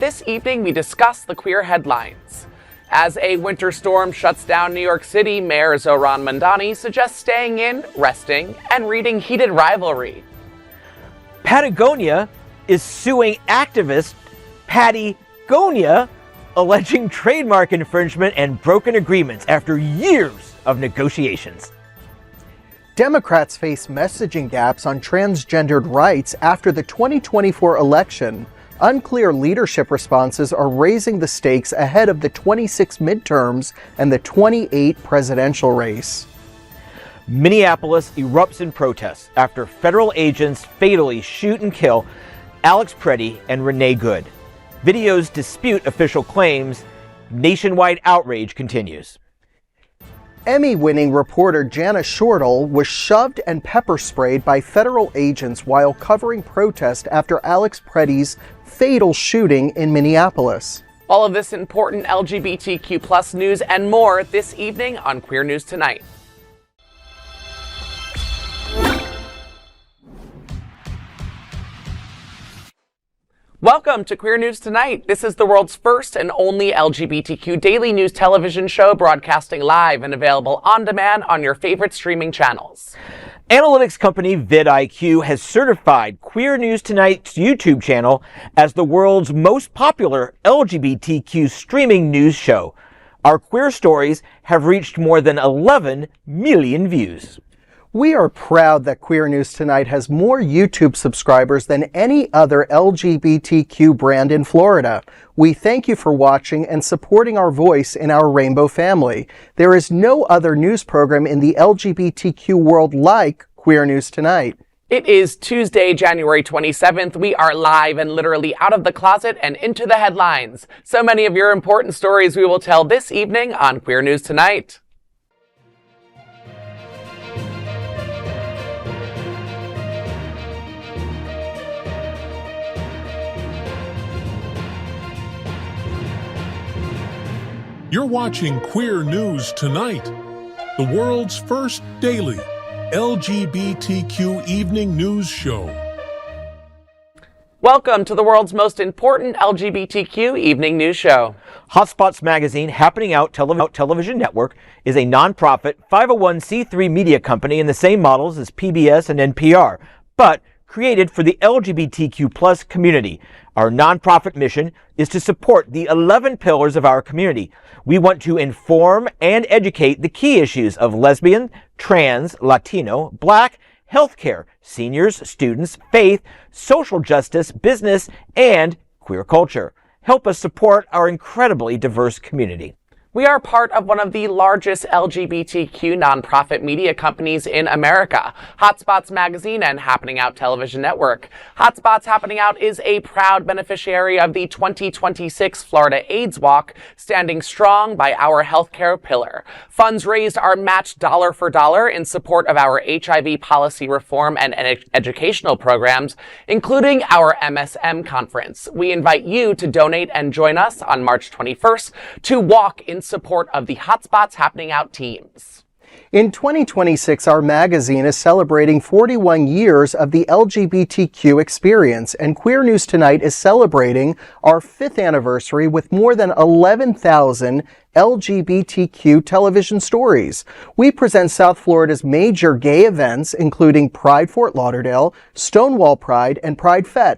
This evening, we discuss the queer headlines. As a winter storm shuts down New York City, Mayor Zohran Mamdani suggests staying in, resting, and reading Heated Rivalry. Patagonia is suing activist Pattie, Gonia, alleging trademark infringement and broken agreements after years of negotiations. Democrats face messaging gaps on transgendered rights after the 2024 election. Unclear leadership responses are raising the stakes ahead of the 26 midterms and the 28 presidential race. Minneapolis erupts in protests after federal agents fatally shoot and kill Alex Pattie and Renee Good. Videos dispute official claims. Nationwide outrage continues. Emmy-winning reporter Jana Shortle was shoved and pepper sprayed by federal agents while covering protest after Alex Pattie's fatal shooting in Minneapolis. All of this important LGBTQ plus news and more this evening on Queer News Tonight. Welcome to Queer News Tonight. This is the world's first and only LGBTQ daily news television show broadcasting live and available on demand on your favorite streaming channels. Analytics company vidIQ has certified Queer News Tonight's YouTube channel as the world's most popular LGBTQ streaming news show. Our queer stories have reached more than 11 million views. We are proud that Queer News Tonight has more YouTube subscribers than any other LGBTQ brand in Florida. We thank you for watching and supporting our voice in our rainbow family. There is no other news program in the LGBTQ world like Queer News Tonight. It is Tuesday, January 27th. We are live and literally out of the closet and into the headlines. So many of your important stories we will tell this evening on Queer News Tonight. You're watching Queer News Tonight, the world's first daily LGBTQ evening news show. Welcome to the world's most important LGBTQ evening news show. Hotspots magazine, Happening Out Television Network, is a nonprofit 501c3 media company in the same models as PBS and NPR, but created for the LGBTQ plus community. Our nonprofit mission is to support the 11 pillars of our community. We want to inform and educate the key issues of lesbian, trans, Latino, Black, healthcare, seniors, students, faith, social justice, business, and queer culture. Help us support our incredibly diverse community. We are part of one of the largest LGBTQ nonprofit media companies in America, Hotspots Magazine and Happening Out Television Network. Hotspots Happening Out is a proud beneficiary of the 2026 Florida AIDS Walk, standing strong by our healthcare pillar. Funds raised are matched dollar for dollar in support of our HIV policy reform and educational programs, including our MSM conference. We invite you to donate and join us on March 21st to walk in support of the Hotspots Happening Out teams. In 2026, our magazine is celebrating 41 years of the LGBTQ experience, and Queer News Tonight is celebrating our 5th anniversary with more than 11,000 LGBTQ television stories. We present South Florida's major gay events, including Pride Fort Lauderdale, Stonewall Pride, and Pride Fete.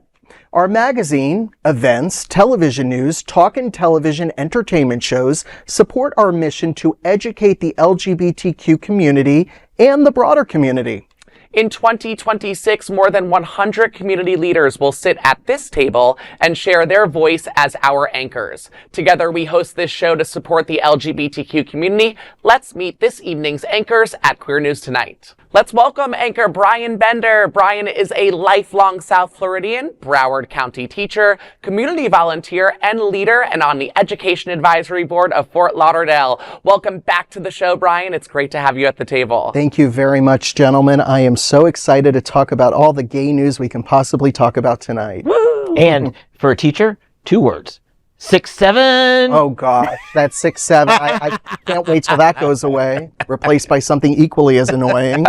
Our magazine, events, television news, talk and television entertainment shows support our mission to educate the LGBTQ community and the broader community. In 2026, more than 100 community leaders will sit at this table and share their voice as our anchors. Together, we host this show to support the LGBTQ community. Let's meet this evening's anchors at Queer News Tonight. Let's welcome anchor Brian Bender. Brian is a lifelong South Floridian, Broward County teacher, community volunteer, and leader, and on the Education Advisory Board of Fort Lauderdale. Welcome back to the show, Brian. It's great to have you at the table. Thank you very much, gentlemen. I am so excited to talk about all the gay news we can possibly talk about tonight. Woo! And for a teacher, 2 words. 6'7". Oh gosh, that's 6'7". I can't wait till that goes away, replaced by something equally as annoying.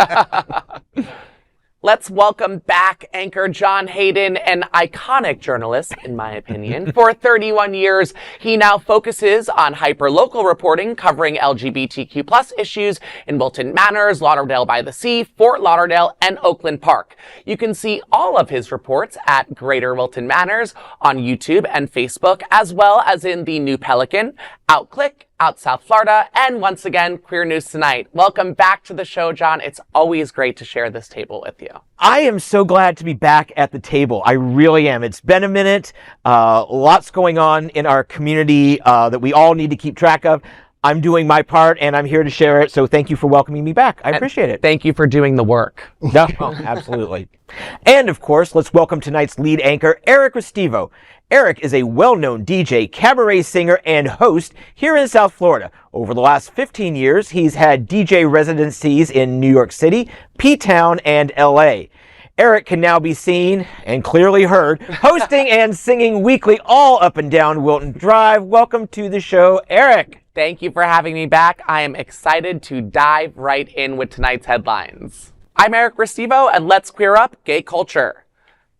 Let's welcome back anchor John Hayden, an iconic journalist, in my opinion. For 31 years, he now focuses on hyper-local reporting, covering LGBTQ plus issues in Wilton Manors, Lauderdale by the Sea, Fort Lauderdale, and Oakland Park. You can see all of his reports at Greater Wilton Manors on YouTube and Facebook, as well as in the New Pelican, Outclick, Out South Florida, and once again, Queer News Tonight. Welcome back to the show, John. It's always great to share this table with you. I am so glad to be back at the table. I really am. It's been a minute. Lots going on in our community that we all need to keep track of. I'm doing my part, and I'm here to share it, so thank you for welcoming me back. I appreciate it. Thank you for doing the work. No, absolutely. And, of course, let's welcome tonight's lead anchor, Eric Restivo. Eric is a well-known DJ, cabaret singer, and host here in South Florida. Over the last 15 years, he's had DJ residencies in New York City, P-Town, and L.A. Eric can now be seen, and clearly heard, hosting and singing weekly all up and down Wilton Drive. Welcome to the show, Eric. Thank you for having me back. I am excited to dive right in with tonight's headlines. I'm Eric Restivo, and let's queer up gay culture.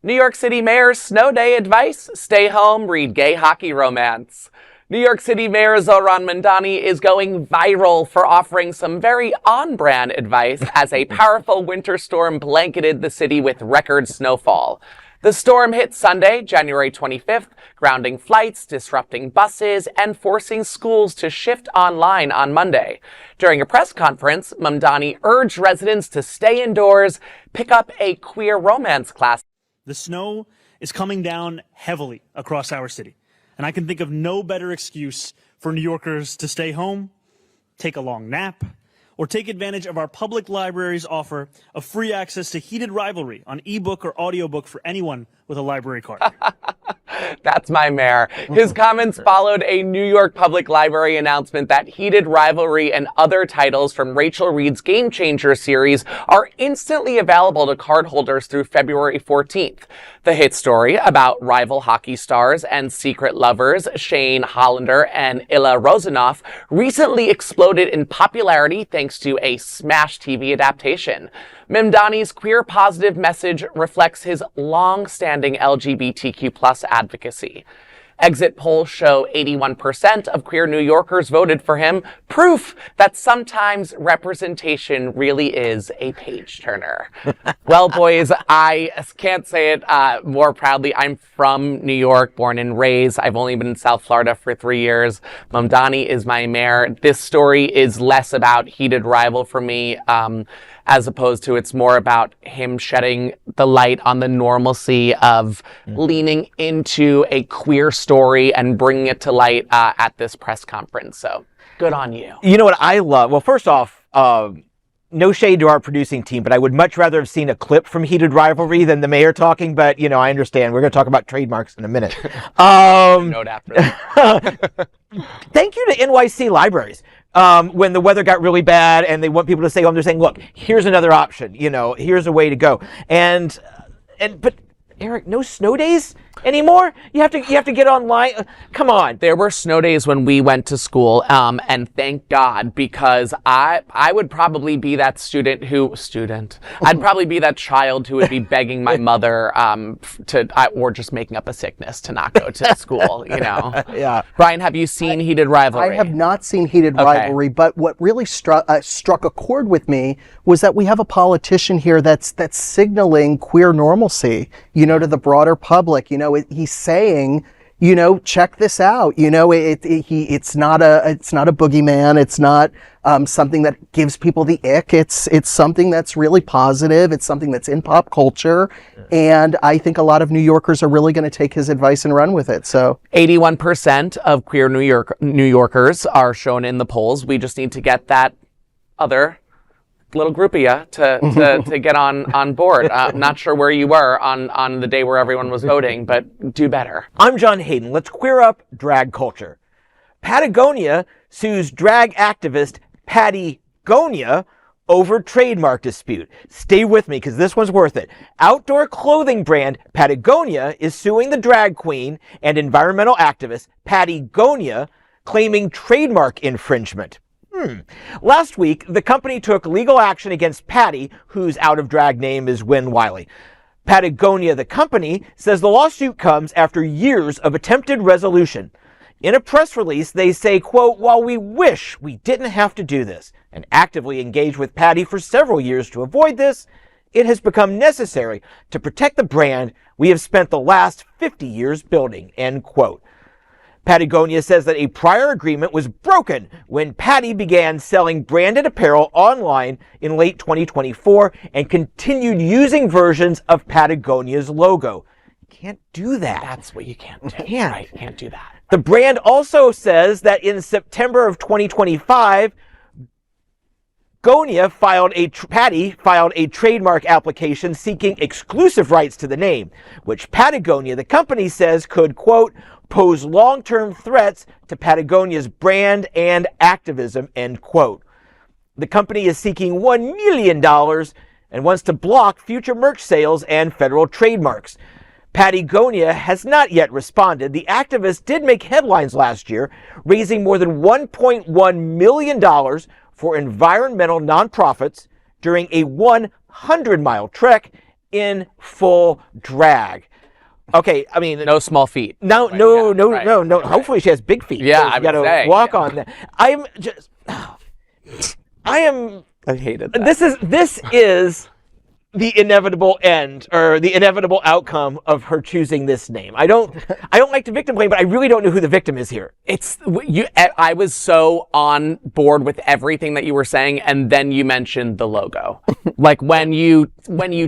New York City Mayor's snow day advice: stay home, read gay hockey romance. New York City Mayor Zohran Mamdani is going viral for offering some very on-brand advice as a powerful winter storm blanketed the city with record snowfall. The storm hit Sunday, January 25th, grounding flights, disrupting buses, and forcing schools to shift online on Monday. During a press conference, Mamdani urged residents to stay indoors, pick up a queer romance class. The snow is coming down heavily across our city, and I can think of no better excuse for New Yorkers to stay home, take a long nap, or take advantage of our public library's offer of free access to Heated Rivalry on ebook or audiobook for anyone with a library card. That's my mayor. His comments followed a New York Public Library announcement that Heated Rivalry and other titles from Rachel Reed's Game Changer series are instantly available to cardholders through February 14th. The hit story about rival hockey stars and secret lovers Shane Hollander and Illa Rosenoff recently exploded in popularity thanks to a smash TV adaptation. Mamdani's queer positive message reflects his long-standing LGBTQ plus advocacy. Exit polls show 81% of queer New Yorkers voted for him, proof that sometimes representation really is a page-turner. Well, boys, I can't say it more proudly. I'm from New York, born and raised. I've only been in South Florida for 3 years. Mamdani is my mayor. This story is less about heated rival for me, as opposed to it's more about him shedding the light on the normalcy of leaning into a queer story and bringing it to light at this press conference. So good on you. You know what I love? Well, first off, no shade to our producing team, but I would much rather have seen a clip from Heated Rivalry than the mayor talking. But, you know, I understand. We're going to talk about trademarks in a minute. Note after that. Thank you to NYC libraries. When the weather got really bad and they want people to stay home, they're saying, look, here's another option. You know, here's a way to go. But Eric, no snow days anymore? You have to get online. Come on. There were snow days when we went to school, and thank God, because I would probably be that I'd probably be that child who would be begging my mother or just making up a sickness to not go to school, you know. Yeah. Brian, have you seen Heated Rivalry? I have not seen Heated Rivalry, but what really struck a chord with me was that we have a politician here that's signaling queer normalcy, you know, to the broader public. You know, he's saying, you know, check this out. You know, it's not a boogeyman. It's not something that gives people the ick. It's something that's really positive. It's something that's in pop culture, and I think a lot of New Yorkers are really going to take his advice and run with it. So 81% of queer New Yorkers are shown in the polls. We just need to get that other little group of you to get on board. Not sure where you were on the day where everyone was voting, but do better. I'm John Hayden. Let's queer up drag culture. Patagonia sues drag activist Pattie Gonia over trademark dispute. Stay with me because this one's worth it. Outdoor clothing brand Patagonia is suing the drag queen and environmental activist Pattie Gonia, claiming trademark infringement. Last week, the company took legal action against Pattie, whose out-of-drag name is Win Wiley. Patagonia, the company, says the lawsuit comes after years of attempted resolution. In a press release, they say, quote, "While we wish we didn't have to do this and actively engage with Pattie for several years to avoid this, it has become necessary to protect the brand we have spent the last 50 years building," end quote. Patagonia says that a prior agreement was broken when Pattie began selling branded apparel online in late 2024 and continued using versions of Patagonia's logo. You can't do that. That's what you can't do. Can't. Right, you can't do that. The brand also says that in September of 2025, Pattie filed a trademark application seeking exclusive rights to the name, which Patagonia, the company, says could, quote, "pose long-term threats to Patagonia's brand and activism," end quote. The company is seeking $1 million and wants to block future merch sales and federal trademarks. Patagonia has not yet responded. The activist did make headlines last year, raising more than $1.1 million for environmental nonprofits during a 100-mile trek in full drag. Okay, I mean, no small feet. No. Hopefully she has big feet. Yeah, so you got to walk on that. I hated that. This is the inevitable end or the inevitable outcome of her choosing this name. I don't like to victim blame, but I really don't know who the victim is here. I was so on board with everything that you were saying, and then you mentioned the logo. Like when you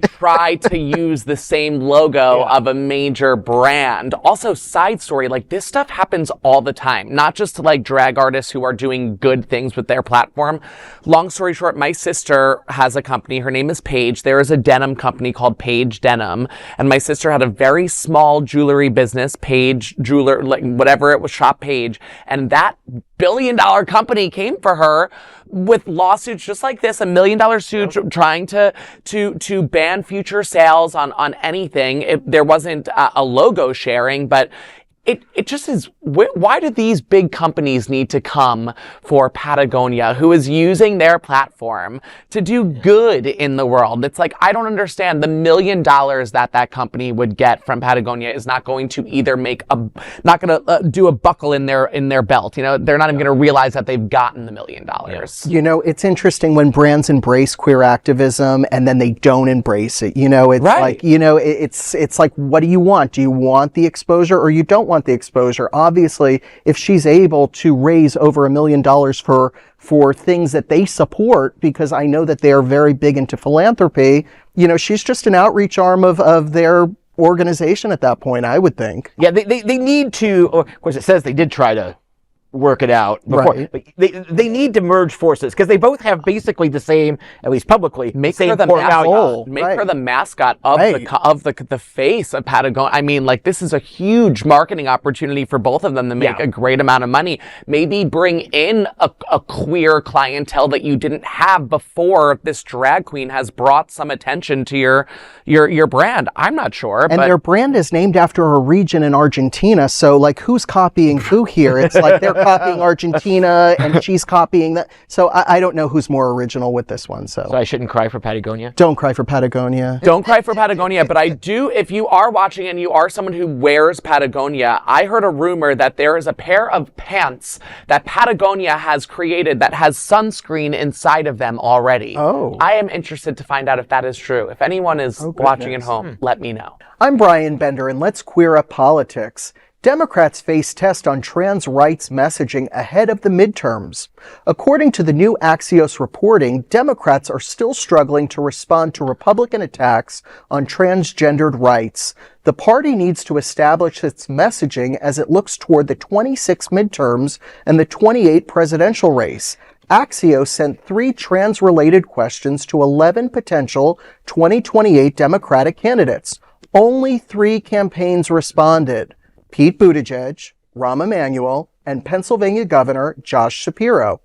try to use the same logo of a major brand. Also, side story, like this stuff happens all the time, not just to like drag artists who are doing good things with their platform. Long story short, my sister has a company. Her name is Paige. There is a denim company called Paige Denim, and my sister had a very small jewelry business, Paige Jeweler, like whatever it was, Shop Paige, and that billion-dollar company came for her with lawsuits just like this, $1 million suit trying to ban future sales on anything. There wasn't a logo sharing, but it just is, why do these big companies need to come for Patagonia, who is using their platform to do good in the world? It's like, I don't understand. The $1 million that company would get from Patagonia is not going to either not going to do a buckle in their belt. You know, they're not even going to realize that they've gotten the $1 million. You know, it's interesting when brands embrace queer activism and then they don't embrace it. You know, it's like, you know, it's like, what do you want? Do you want the exposure or you don't want the exposure? Obviously, if she's able to raise over $1 million for things that they support, because I know that they are very big into philanthropy, you know, she's just an outreach arm of their organization at that point, I would think. Yeah, they need to, of course it says they did try to work it out before. Right. But they need to merge forces because they both have basically the same, at least publicly, same core value. Make her the mascot of the face of Patagonia. I mean, like, this is a huge marketing opportunity for both of them to make a great amount of money. Maybe bring in a queer clientele that you didn't have before this drag queen has brought some attention to your brand. I'm not sure. And their brand is named after a region in Argentina, so like who's copying who here? It's like they're copying Argentina and she's copying that. So I don't know who's more original with this one. So I shouldn't cry for Patagonia? Don't cry for Patagonia. Don't cry for Patagonia. But I do, if you are watching and you are someone who wears Patagonia, I heard a rumor that there is a pair of pants that Patagonia has created that has sunscreen inside of them already. Oh. I am interested to find out if that is true. If anyone is watching at home, let me know. I'm Brian Bender, and let's queer up politics. Democrats face test on trans rights messaging ahead of the midterms. According to the new Axios reporting, Democrats are still struggling to respond to Republican attacks on transgendered rights. The party needs to establish its messaging as it looks toward the 26 midterms and the 28 presidential race. Axios sent 3 trans-related questions to 11 potential 2028 Democratic candidates. Only 3 campaigns responded: Pete Buttigieg, Rahm Emanuel, and Pennsylvania Governor Josh Shapiro.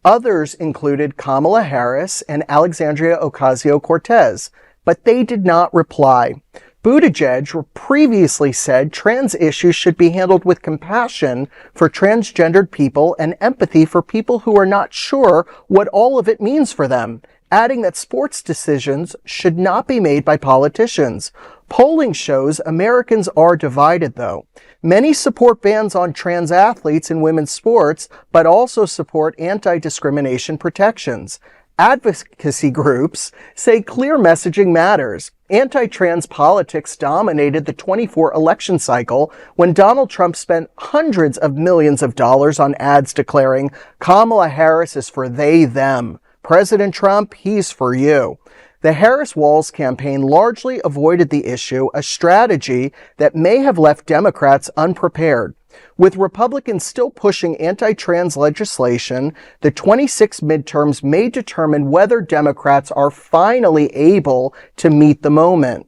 Others included Kamala Harris and Alexandria Ocasio-Cortez, but they did not reply. Buttigieg previously said trans issues should be handled with compassion for transgendered people and empathy for people who are not sure what all of it means for them, adding that sports decisions should not be made by politicians. Polling shows Americans are divided, though. Many support bans on trans athletes in women's sports, but also support anti-discrimination protections. Advocacy groups say clear messaging matters. Anti-trans politics dominated the 24 election cycle when Donald Trump spent hundreds of millions of dollars on ads declaring Kamala Harris is for they, them. President Trump, he's for you. The Harris Walls campaign largely avoided the issue, a strategy that may have left Democrats unprepared. With Republicans still pushing anti-trans legislation, the 26 midterms may determine whether Democrats are finally able to meet the moment.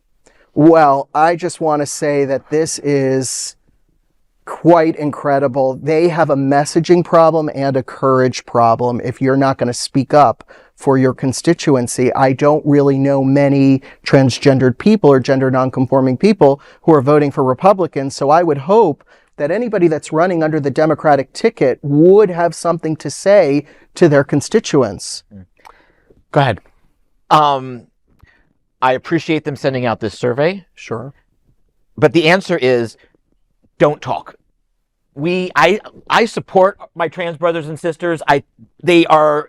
Well, I just want to say that this is quite incredible. They have a messaging problem and a courage problem if you're not going to speak up for your constituency. I don't really know many transgendered people or gender nonconforming people who are voting for Republicans, so I would hope that anybody that's running under the Democratic ticket would have something to say to their constituents. Go ahead. I appreciate them sending out this survey. Sure. But the answer is, don't talk. I support my trans brothers and sisters. They are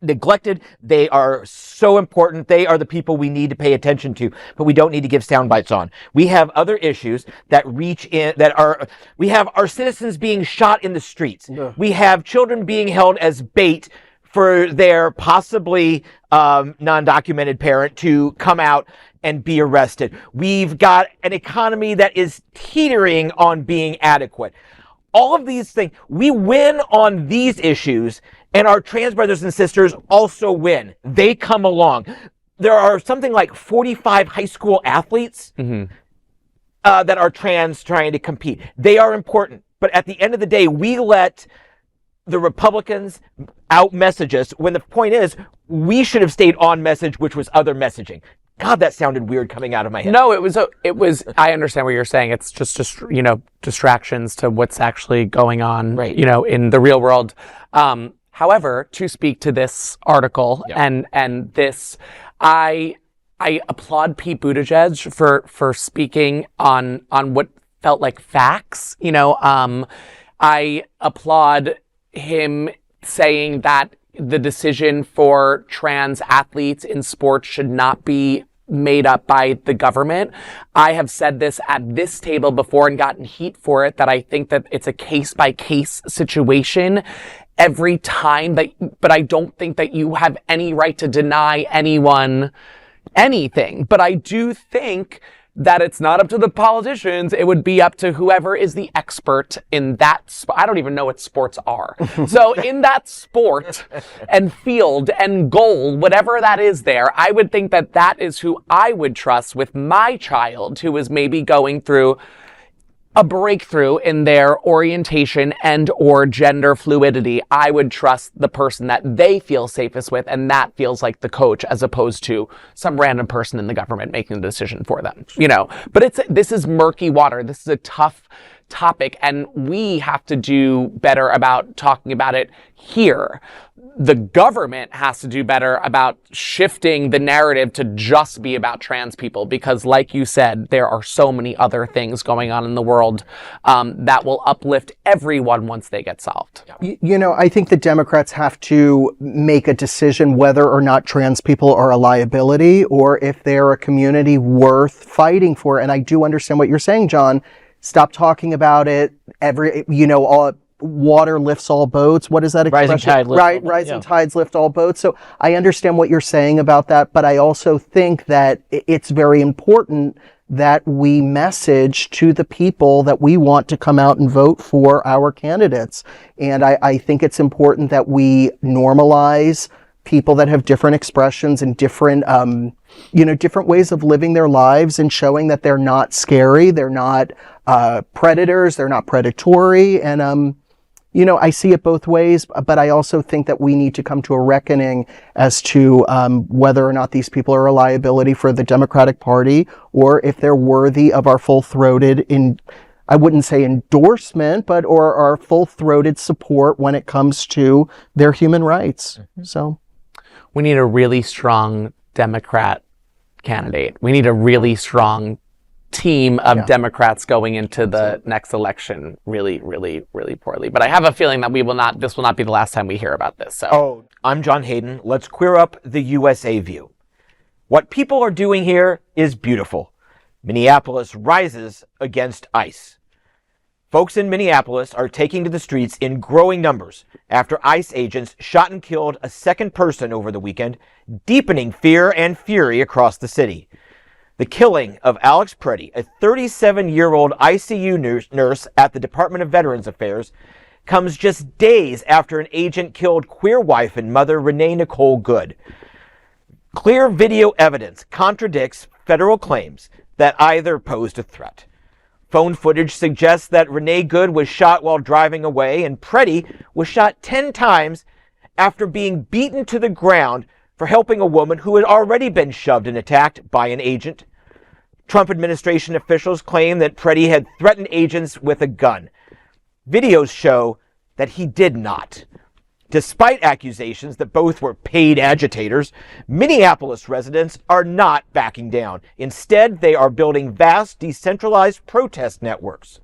neglected. They are so important. They are the people we need to pay attention to, but we don't need to give sound bites on. We have other issues that reach in, we have our citizens being shot in the streets. Yeah. We have children being held as bait for their possibly non-documented parent to come out and be arrested. We've got an economy that is teetering on being adequate. All of these things, we win on these issues, and our trans brothers and sisters also win. They come along. There are something like 45 high school athletes that are trans trying to compete. They are important. But at the end of the day, we let the Republicans out-message us when the point is we should have stayed on message, which was other messaging. God, that sounded weird coming out of my head. No, it was, I understand what you're saying. It's just, distractions to what's actually going on, right, in the real world. However, to speak to this article and this, I applaud Pete Buttigieg for speaking on what felt like facts. I applaud him saying that the decision for trans athletes in sports should not be made up by the government. I have said this at this table before and gotten heat for it, that I think that it's a case-by-case situation every time, but I don't think that you have any right to deny anyone anything. But I do think that it's not up to the politicians. It would be up to whoever is the expert in that. I don't even know what sports are. So in that sport and field and goal, whatever that is there, I would think that that is who I would trust with my child who is maybe going through a breakthrough in their orientation and or gender fluidity. I would trust the person that they feel safest with, and that feels like the coach as opposed to some random person in the government making the decision for them, But this is murky water. This is a tough topic, and we have to do better about talking about it here. The government has to do better about shifting the narrative to just be about trans people, because like you said, there are so many other things going on in the world that will uplift everyone once they get solved. I think the Democrats have to make a decision whether or not trans people are a liability or if they're a community worth fighting for. And I do understand what you're saying, John. Stop talking about it. All water lifts all boats. What is that expression? Rising tide lifts all boats. Rising tides lift all boats. So I understand what you're saying about that, but I also think that it's very important that we message to the people that we want to come out and vote for our candidates. And I think it's important that we normalize people that have different expressions and different, different ways of living their lives and showing that they're not scary, they're not predators, they're not predatory, and I see it both ways, but I also think that we need to come to a reckoning as to whether or not these people are a liability for the Democratic Party, or if they're worthy of our full-throated, I wouldn't say endorsement, or our full-throated support when it comes to their human rights. So we need a really strong Democrat candidate. We need a really strong team of Democrats going into the next election really, really, really poorly. But I have a feeling that this will not be the last time we hear about this. So. I'm John Hayden. Let's queer up the USA view. What people are doing here is beautiful. Minneapolis rises against ICE. Folks in Minneapolis are taking to the streets in growing numbers after ICE agents shot and killed a second person over the weekend, deepening fear and fury across the city. The killing of Alex Pattie, a 37-year-old ICU nurse at the Department of Veterans Affairs, comes just days after an agent killed queer wife and mother Renee Nicole Good. Clear video evidence contradicts federal claims that either posed a threat. Phone footage suggests that Renee Good was shot while driving away, and Pattie was shot 10 times after being beaten to the ground for helping a woman who had already been shoved and attacked by an agent. Trump administration officials claim that Pattie had threatened agents with a gun. Videos show that he did not. Despite accusations that both were paid agitators, Minneapolis residents are not backing down. Instead, they are building vast, decentralized protest networks.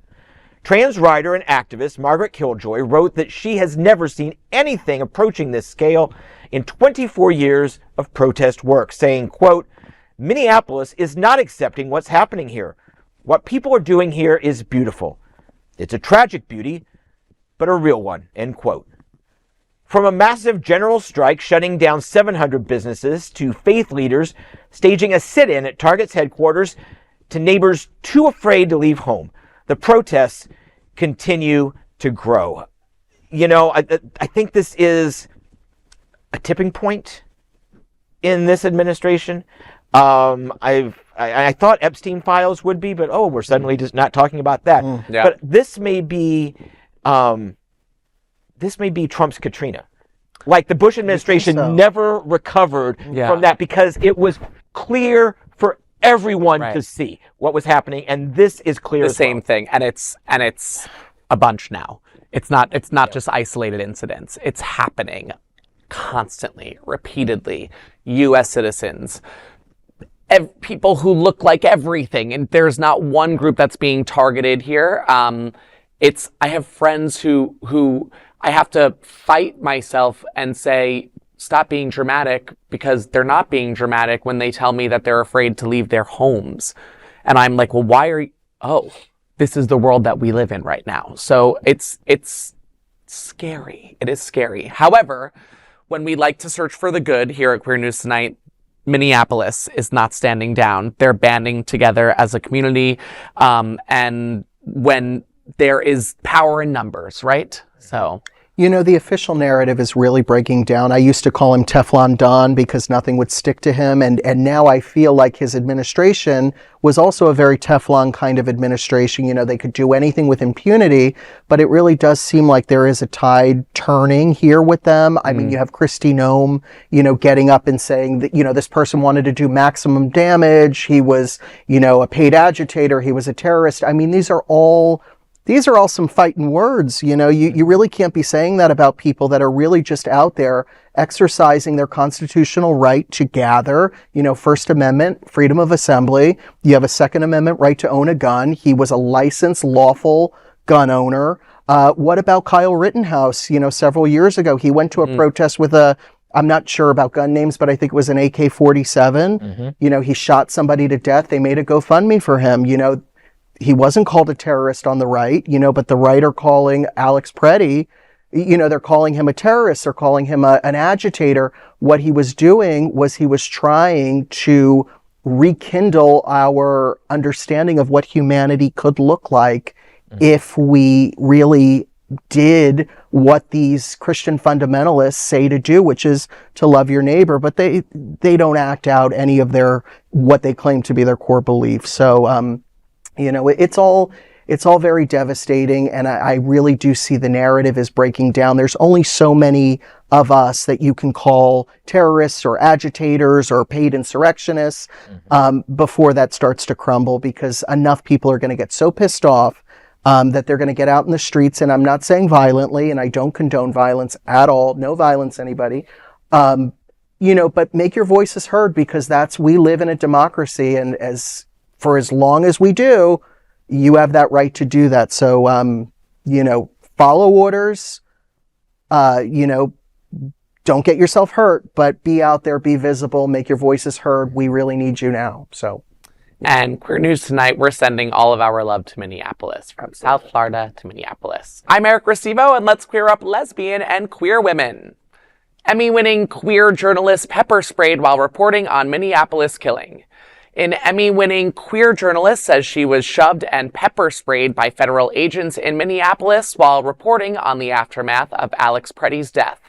Trans writer and activist Margaret Killjoy wrote that she has never seen anything approaching this scale in 24 years of protest work, saying, quote, "Minneapolis is not accepting what's happening here. What people are doing here is beautiful. It's a tragic beauty, but a real one," end quote. From a massive general strike shutting down 700 businesses to faith leaders staging a sit-in at Target's headquarters to neighbors too afraid to leave home, the protests continue to grow. I think this is a tipping point in this administration. I thought Epstein files would be, but we're suddenly just not talking about that. Yeah. But this may be Trump's Katrina. Like the Bush administration never recovered from that because it was clear for everyone to see what was happening, and this is clear. The same thing, and it's a bunch now. It's not just isolated incidents. It's happening constantly, repeatedly. U.S. citizens, people who look like everything, and there's not one group that's being targeted here. I have friends who I have to fight myself and say, stop being dramatic, because they're not being dramatic when they tell me that they're afraid to leave their homes. And I'm like, well, why are you? This is the world that we live in right now. So it's scary. It is scary. However, when we like to search for the good here at Queer News Tonight, Minneapolis is not standing down. They're banding together as a community. And when there is power in numbers, right? So, the official narrative is really breaking down. I used to call him Teflon Don because nothing would stick to him. And now I feel like his administration was also a very Teflon kind of administration. They could do anything with impunity, but it really does seem like there is a tide turning here with them. I mean, you have Kristi Noem, getting up and saying that, this person wanted to do maximum damage. He was, a paid agitator. He was a terrorist. I mean, these are all some fighting words. You really can't be saying that about people that are really just out there exercising their constitutional right to gather. First Amendment, freedom of assembly. You have a Second Amendment right to own a gun. He was a licensed, lawful gun owner. What about Kyle Rittenhouse? Several years ago, he went to a protest with I'm not sure about gun names, but I think it was an AK-47. He shot somebody to death. They made a GoFundMe for him. He wasn't called a terrorist on the right, but the right are calling Alex Pattie, they're calling him a terrorist. They're calling him an agitator. What he was doing was he was trying to rekindle our understanding of what humanity could look like if we really did what these Christian fundamentalists say to do, which is to love your neighbor, but they don't act out any of what they claim to be their core beliefs. So, it's all it's all very devastating. And I really do see the narrative is breaking down. There's only so many of us that you can call terrorists or agitators or paid insurrectionists before that starts to crumble, because enough people are going to get so pissed off that they're going to get out in the streets. And I'm not saying violently, and I don't condone violence at all. No violence, anybody. But make your voices heard, because we live in a democracy. And for as long as we do, you have that right to do that. So, follow orders, don't get yourself hurt, but be out there, be visible, make your voices heard. We really need you now. So. And Queer News Tonight, we're sending all of our love to Minneapolis, from South Florida to Minneapolis. I'm Eric Restivo, and let's queer up lesbian and queer women. Emmy-winning queer journalist pepper sprayed while reporting on Minneapolis killing. An Emmy-winning queer journalist says she was shoved and pepper sprayed by federal agents in Minneapolis while reporting on the aftermath of Alex Prettie's death.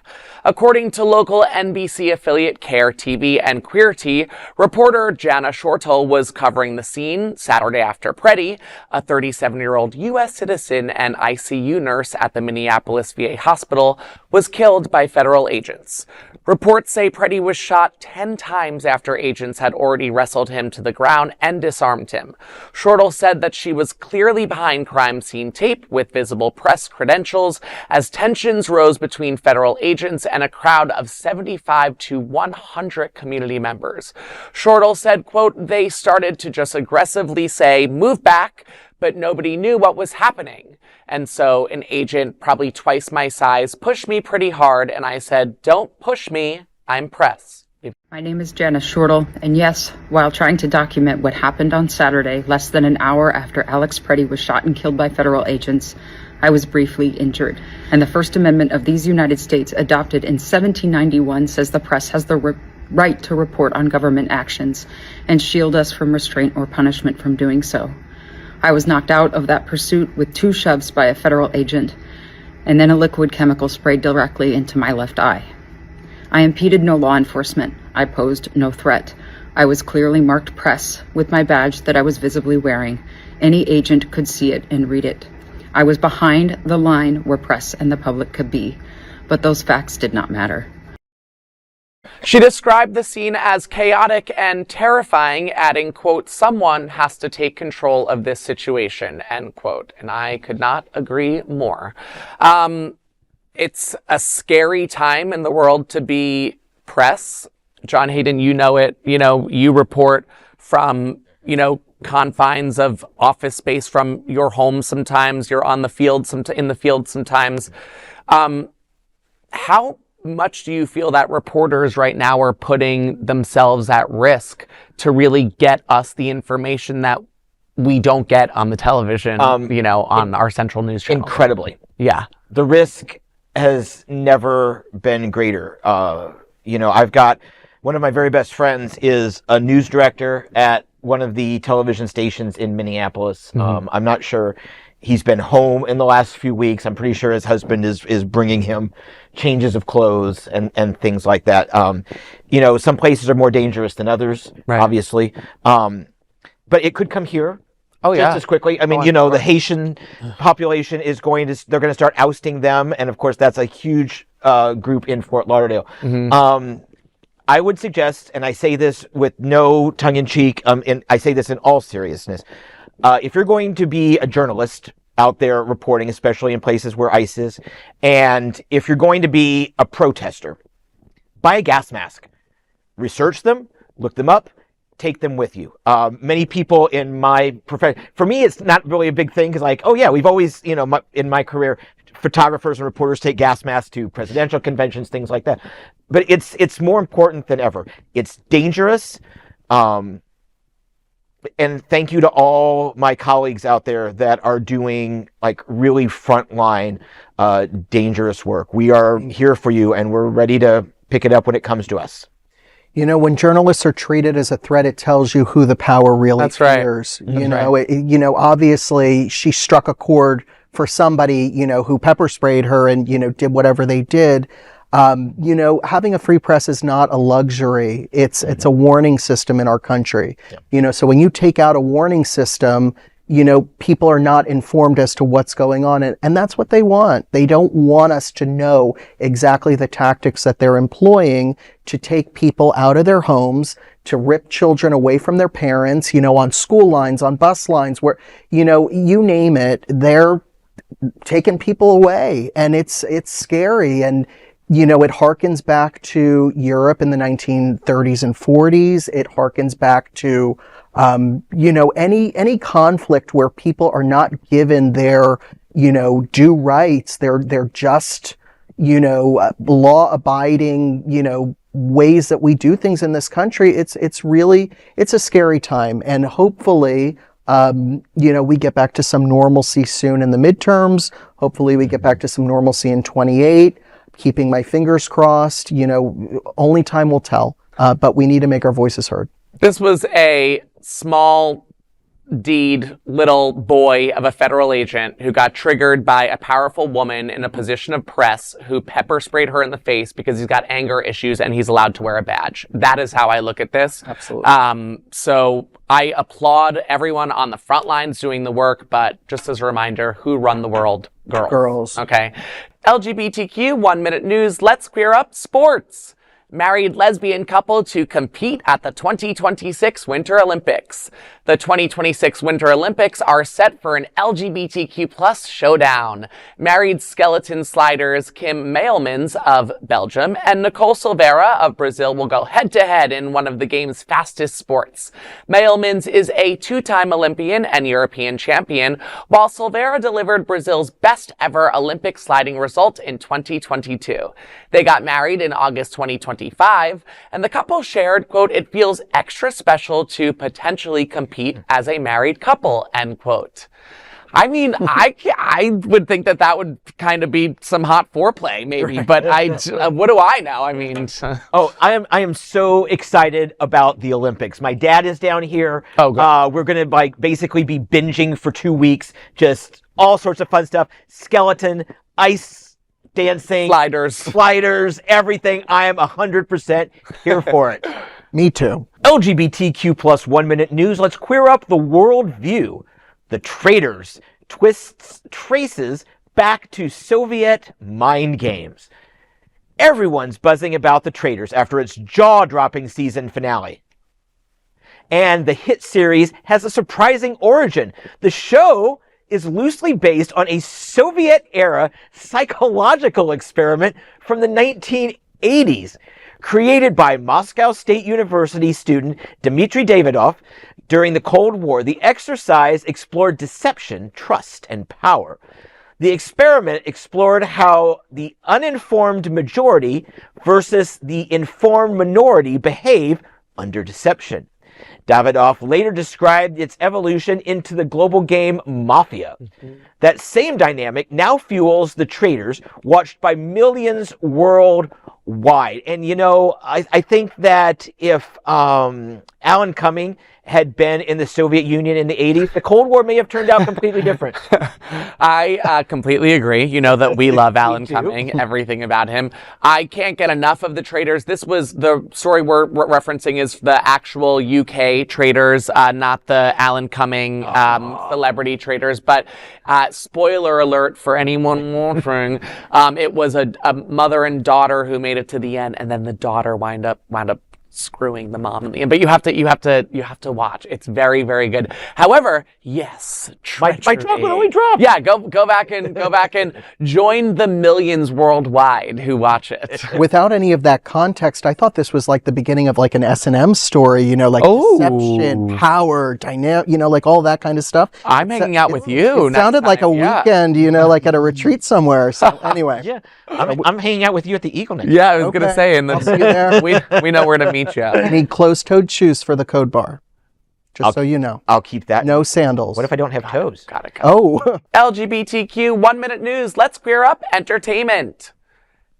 According to local NBC affiliate Care TV and Queer Tea, reporter Jana Shortle was covering the scene Saturday after Pattie, a 37-year-old U.S. citizen and ICU nurse at the Minneapolis VA hospital, was killed by federal agents. Reports say Pattie was shot 10 times after agents had already wrestled him to the ground and disarmed him. Shortle said that she was clearly behind crime scene tape with visible press credentials as tensions rose between federal agents and a crowd of 75 to 100 community members. Shortle said, quote, "They started to just aggressively say, 'Move back,' but nobody knew what was happening. And so an agent, probably twice my size, pushed me pretty hard, and I said, 'Don't push me, I'm press.'" My name is Janice Shortle, and yes, while trying to document what happened on Saturday, less than an hour after Alex Pretti was shot and killed by federal agents, I was briefly injured. And the First Amendment of these United States, adopted in 1791, says the press has the right to report on government actions and shield us from restraint or punishment from doing so. I was knocked out of that pursuit with 2 shoves by a federal agent, and then a liquid chemical sprayed directly into my left eye. I impeded no law enforcement. I posed no threat. I was clearly marked press with my badge that I was visibly wearing. Any agent could see it and read it. I was behind the line where press and the public could be, but those facts did not matter. She described the scene as chaotic and terrifying, adding, quote, "Someone has to take control of this situation," end quote. And I could not agree more. It's a scary time in the world to be press. John Hayden, you know it. You report from, confines of office space from your home sometimes. You're on the field, in the field sometimes. How much do you feel that reporters right now are putting themselves at risk to really get us the information that we don't get on the television, on our central news channel? Incredibly. Yeah. The risk has never been greater. I've got one of my very best friends is a news director at one of the television stations in Minneapolis. Mm-hmm. I'm not sure. He's been home in the last few weeks. I'm pretty sure his husband is bringing him changes of clothes and things like that. Some places are more dangerous than others, right, obviously. But it could come here. Oh, yeah. Just as quickly. I mean, the Haitian population they're going to start ousting them. And of course, that's a huge group in Fort Lauderdale. Mm-hmm. I would suggest, and I say this with no tongue in cheek, and I say this in all seriousness, if you're going to be a journalist out there reporting, especially in places where ICE is, and if you're going to be a protester, buy a gas mask. Research them, look them up, take them with you. Many people in my profession, for me, it's not really a big thing because we've always, in my career, photographers and reporters take gas masks to presidential conventions, things like that. But it's more important than ever. It's dangerous. And thank you to all my colleagues out there that are doing really frontline, dangerous work. We are here for you and we're ready to pick it up when it comes to us. When journalists are treated as a threat, it tells you who the power really fears. Right. Obviously she struck a chord for somebody, who pepper sprayed her and, did whatever they did. Having a free press is not a luxury. It's a warning system in our country. Yeah. So when you take out a warning system, people are not informed as to what's going on. And that's what they want. They don't want us to know exactly the tactics that they're employing to take people out of their homes, to rip children away from their parents, on school lines, on bus lines, where, you name it, they're taking people away. And it's scary. And, it harkens back to Europe in the 1930s and 40s. It harkens back to, any conflict where people are not given their, due rights. They're just, law abiding, ways that we do things in this country. It's a scary time. And hopefully, we get back to some normalcy soon in the midterms. Hopefully we get back to some normalcy in 28. Keeping my fingers crossed, only time will tell, but we need to make our voices heard. This was a small deed little boy of a federal agent who got triggered by a powerful woman in a position of press who pepper sprayed her in the face because he's got anger issues and he's allowed to wear a badge. That is how I look at this. Absolutely. So I applaud everyone on the front lines doing the work, but just as a reminder, who run the world? Girls. Okay. LGBTQ 1 Minute News. Let's queer up sports. Married lesbian couple to compete at the 2026 Winter Olympics. The 2026 Winter Olympics are set for an LGBTQ plus showdown. Married skeleton sliders Kim Mailmans of Belgium and Nicole Silveira of Brazil will go head-to-head in one of the game's fastest sports. Mailmans is a two-time Olympian and European champion, while Silveira delivered Brazil's best ever Olympic sliding result in 2022. They got married in August 2025, and the couple shared, quote, "It feels extra special to potentially compete as a married couple," end quote. I mean, I would think that would kind of be some hot foreplay, maybe, but what do I know? I mean, I am so excited about the Olympics. My dad is down here. Oh, good. We're gonna basically be binging for 2 weeks, just all sorts of fun stuff. Skeleton, ice dancing, sliders, everything. I am 100% here for it. Me too. LGBTQ plus 1 minute news. Let's queer up the world view. The Traitors twists traces back to Soviet mind games. Everyone's buzzing about The Traitors after its jaw-dropping season finale. And the hit series has a surprising origin. The show is loosely based on a Soviet-era psychological experiment from the 1980s. Created by Moscow State University student Dmitry Davidov during the Cold War, the exercise explored deception, trust, and power. The experiment explored how the uninformed majority versus the informed minority behave under deception. Davidov later described its evolution into the global game Mafia. That same dynamic now fuels The Traitors, watched by millions worldwide. And, I think that if Alan Cumming had been in the Soviet Union in the 80s, the Cold War may have turned out completely different. I completely agree. You know that we love Alan Cumming, everything about him. I can't get enough of The Traitors. This was the story we're referencing is the actual UK Traitors, not the Alan Cumming celebrity Traitors. But spoiler alert for anyone wondering, it was a mother and daughter who made it to the end, and then the daughter wound up screwing the mom in the end. But you have to watch. It's very, very good. However, yes, my chocolate only dropped. Yeah, go back and join the millions worldwide who watch it. Without any of that context, I thought this was like the beginning of like an S&M story, deception, power, dynamic, like all that kind of stuff. I'm hanging out with you. It sounded like a weekend, like at a retreat somewhere. So anyway. Yeah. I'm hanging out with you at the Eagle next. Yeah, I was going to say, and I'll see you there. we know where to meet you. I need closed-toed shoes for the code bar. So you know. I'll keep that. No sandals. What if I don't have toes? Got it. Oh. LGBTQ 1 minute news. Let's queer up entertainment.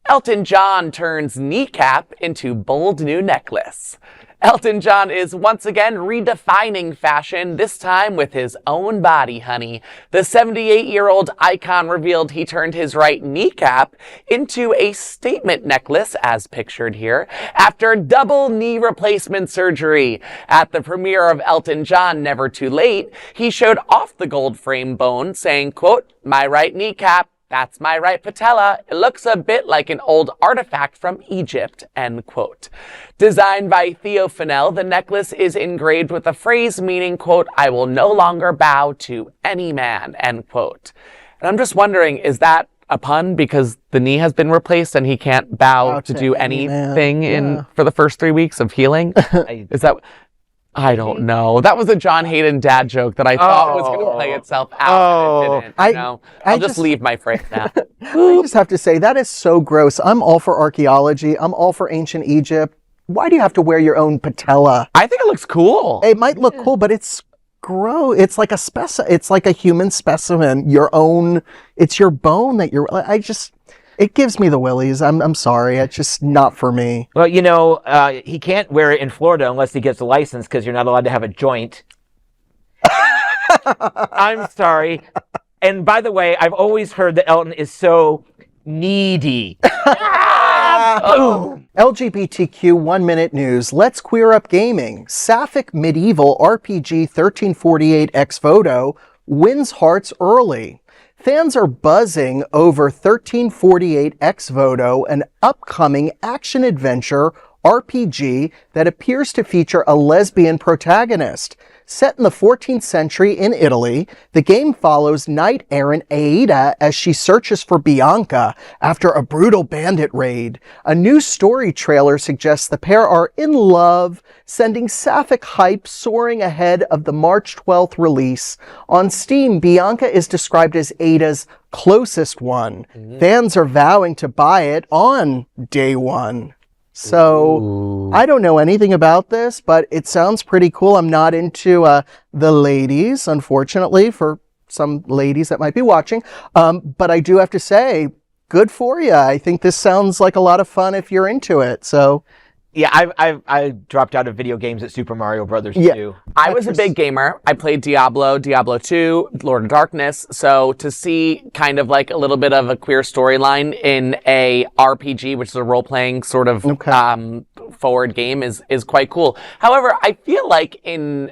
Elton John turns Kneecap into bold new necklace. Elton John is once again redefining fashion, this time with his own body, honey. The 78-year-old icon revealed he turned his right kneecap into a statement necklace, as pictured here, after double knee replacement surgery. At the premiere of Elton John, Never Too Late, he showed off the gold frame bone, saying, quote, "My right kneecap. That's my right patella. It looks a bit like an old artifact from Egypt," end quote. Designed by Theo Fennell, the necklace is engraved with a phrase meaning, quote, "I will no longer bow to any man," end quote. And I'm just wondering, is that a pun because the knee has been replaced and he can't bow to do anything for the first 3 weeks of healing? Is that... I don't know. That was a John Hayden dad joke that I thought was going to play itself out, and it didn't. I'll just leave my phrase now. I just have to say, that is so gross. I'm all for archaeology. I'm all for ancient Egypt. Why do you have to wear your own patella? I think it looks cool. It might look cool, but it's gross. It's like it's like a human specimen. Your own. It's your bone that you're. It gives me the willies. I'm sorry. It's just not for me. Well, he can't wear it in Florida unless he gets a license because you're not allowed to have a joint. I'm sorry. And by the way, I've always heard that Elton is so needy. LGBTQ 1 Minute News. Let's queer up gaming. Sapphic medieval RPG 1348X Voto wins hearts early. Fans are buzzing over 1348X Voto, an upcoming action-adventure RPG that appears to feature a lesbian protagonist. Set in the 14th century in Italy, the game follows knight-errant Aida as she searches for Bianca after a brutal bandit raid. A new story trailer suggests the pair are in love, sending Sapphic hype soaring ahead of the March 12th release. On Steam, Bianca is described as Aida's closest one. Fans are vowing to buy it on day one. So, I don't know anything about this, but it sounds pretty cool. I'm not into the ladies, unfortunately, for some ladies that might be watching. But I do have to say, good for you. I think this sounds like a lot of fun if you're into it. So, yeah, I dropped out of video games at Super Mario Brothers too. I was a big gamer. I played Diablo 2, Lord of Darkness. So to see kind of like a little bit of a queer storyline in a RPG, which is a role-playing sort of forward game, is quite cool. However, I feel like in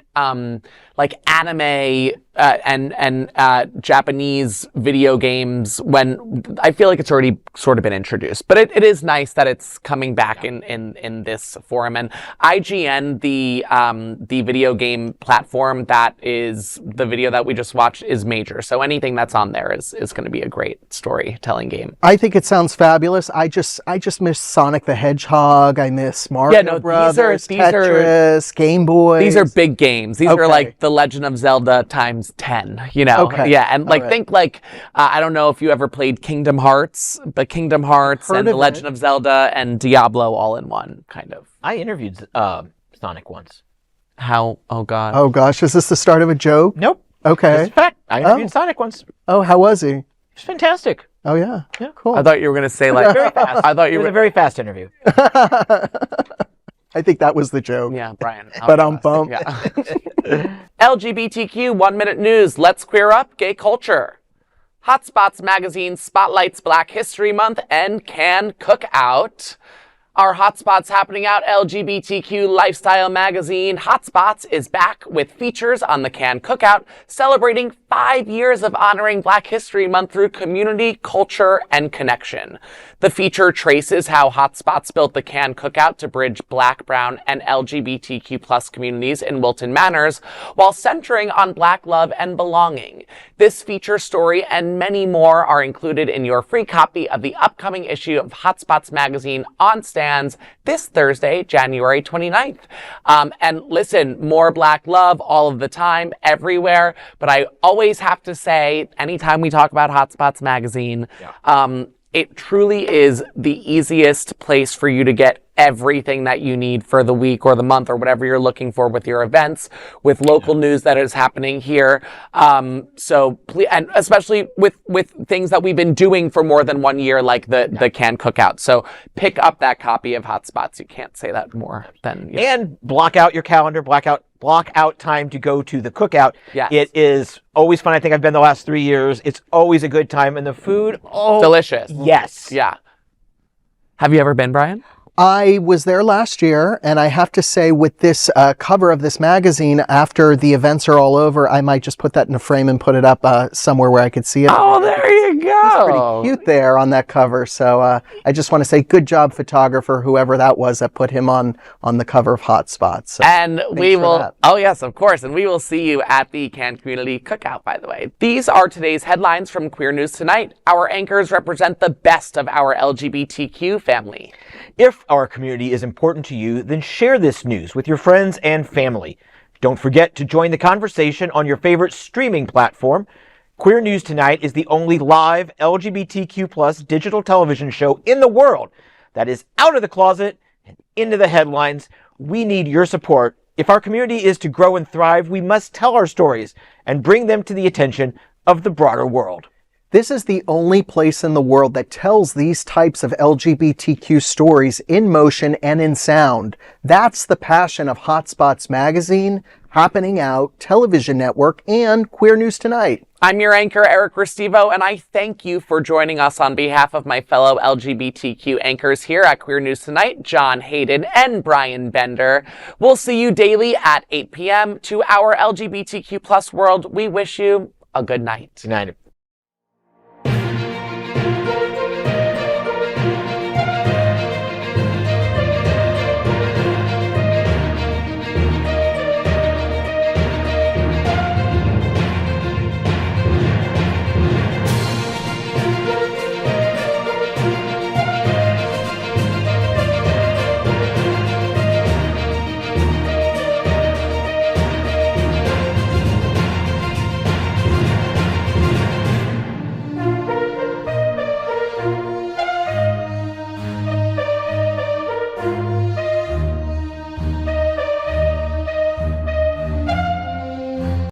like anime and Japanese video games, when I feel like it's already sort of been introduced, but it is nice that it's coming back in this forum. And IGN, the video game platform that is the video that we just watched, is major. So anything that's on there is going to be a great storytelling game. I think it sounds fabulous. I just miss Sonic the Hedgehog. I miss Mario Brothers, Tetris, Game Boy. These are big games. These are like The Legend of Zelda times 10, you know? Yeah, and like think like, I don't know if you ever played Kingdom Hearts, but Kingdom Hearts and The Legend of Zelda and Diablo all in one, kind of. I interviewed Sonic once. How? Oh, God. Oh, gosh. Is this the start of a joke? Nope. Okay. It's a fact. I interviewed Sonic once. Oh, how was he? It's fantastic. Oh, yeah. Yeah. Cool. I thought you were going to say like... Very fast. I thought you it was were... a very fast interview. I think that was the joke. Yeah, Brian. But I'm bummed. Yeah. LGBTQ 1 Minute News. Let's queer up gay culture. Hotspots magazine spotlights Black History Month and can Cookout. Our Hotspots Happening Out LGBTQ lifestyle magazine, Hotspots, is back with features on the Can Cookout, celebrating 5 years of honoring Black History Month through community, culture, and connection. The feature traces how Hotspots built the Can Cookout to bridge Black, Brown, and LGBTQ plus communities in Wilton Manors, while centering on Black love and belonging. This feature story and many more are included in your free copy of the upcoming issue of Hotspots magazine on stands this Thursday, January 29th. And listen, more Black love all of the time, everywhere. But I always have to say, anytime we talk about Hotspots magazine, it truly is the easiest place for you to get everything that you need for the week or the month or whatever you're looking for with your events, with local news that is happening here. So please, and especially with things that we've been doing for more than 1 year, like the canned cookout. So pick up that copy of Hotspots. You can't say that more than, And block out your calendar, block out time to go to the cookout. Yes. It is always fun. I think I've been the last 3 years. It's always a good time, and the food, delicious. Yes. Yeah. Have you ever been, Brian? I was there last year, and I have to say, with this cover of this magazine, after the events are all over, I might just put that in a frame and put it up somewhere where I could see it. Oh, there you go. He's pretty cute there on that cover. So I just want to say, good job, photographer, whoever that was that put him on the cover of Hotspots. So and we will, that. oh yes, of course, and we will see you at the Canned Community Cookout, by the way. These are today's headlines from Queer News Tonight. Our anchors represent the best of our LGBTQ family. If our community is important to you, then share this news with your friends and family. Don't forget to join the conversation on your favorite streaming platform. Queer News Tonight is the only live LGBTQ+ digital television show in the world that is out of the closet and into the headlines. We need your support. If our community is to grow and thrive, we must tell our stories and bring them to the attention of the broader world. This is the only place in the world that tells these types of LGBTQ stories in motion and in sound. That's the passion of Hotspots magazine, Happening Out, television network, and Queer News Tonight. I'm your anchor, Eric Restivo, and I thank you for joining us on behalf of my fellow LGBTQ anchors here at Queer News Tonight, John Hayden and Brian Bender. We'll see you daily at 8 p.m. To our LGBTQ+ world, we wish you a good night. Good night.